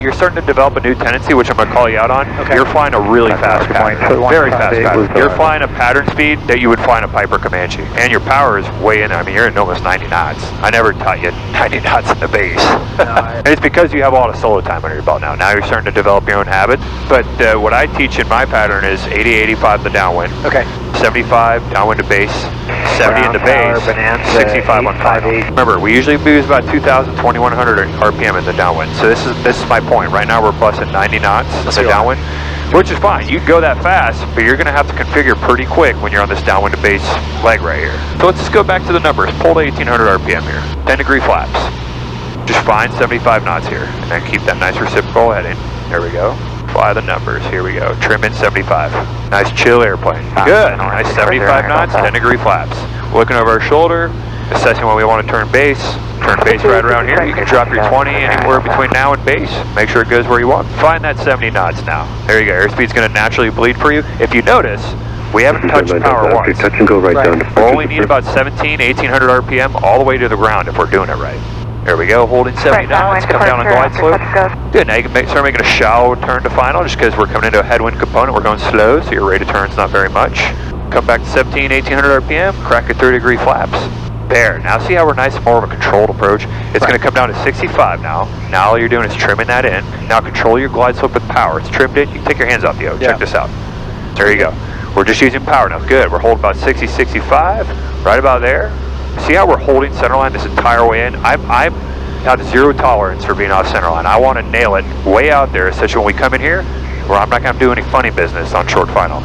You're starting to develop a new tendency, which I'm going to call you out on. Okay. You're flying a really fast pattern. Very fast pattern. You're flying a pattern speed that you would fly in a Piper Comanche. And your power is way in there. I mean, you're in almost 90 knots. I never taught you 90 knots in the base. And it's because you have a lot of solo time under your belt now. Now you're starting to develop your own habit. But what I teach in my pattern is 80, 85 the downwind. Okay. 75 downwind to base. 70 in the base. 65 on final. Remember, we usually lose about 2,000, 2,100 RPM in the downwind. So this is my point. Right now we're busting 90 knots in the downwind, which is fine. You can go that fast, but you're going to have to configure pretty quick when you're on this downwind to base leg right here. So let's just go back to the numbers. Pull to 1,800 RPM here. 10-degree flaps. Just find 75 knots here, and then keep that nice reciprocal heading. There we go. Fly the numbers. Here we go. Trim in 75. Nice chill airplane. Good. Nice 75 knots, 10-degree flaps. Looking over our shoulder, assessing when we want to turn base. Turn base right around here. You can drop your 20 anywhere between now and base. Make sure it goes where you want. Find that 70 knots now. There you go. Airspeed's going to naturally bleed for you. If you notice, we haven't touched power once. Touch and go right down to We only need about 17, 1,800 RPM all the way to the ground if we're doing it right. There we go, holding 70 knots, come down on glide slope. Good, now you can start making a shallow turn to final just because we're coming into a headwind component. We're going slow, so your rate of turn's not very much. Come back to 17, 1,800 RPM, crack your 30-degree flaps. There, now see how we're nice and more of a controlled approach? It's going to come down to 65 now. Now all you're doing is trimming that in. Now control your glide slope with power. It's trimmed in, you can take your hands off the yoke. Check this out. There you go. We're just using power now. Good, we're holding about 60, 65, right about there. See how we're holding centerline this entire way in? I'm got zero tolerance for being off centerline. I want to nail it way out there such that when we come in here, where I'm not going to do any funny business on short final.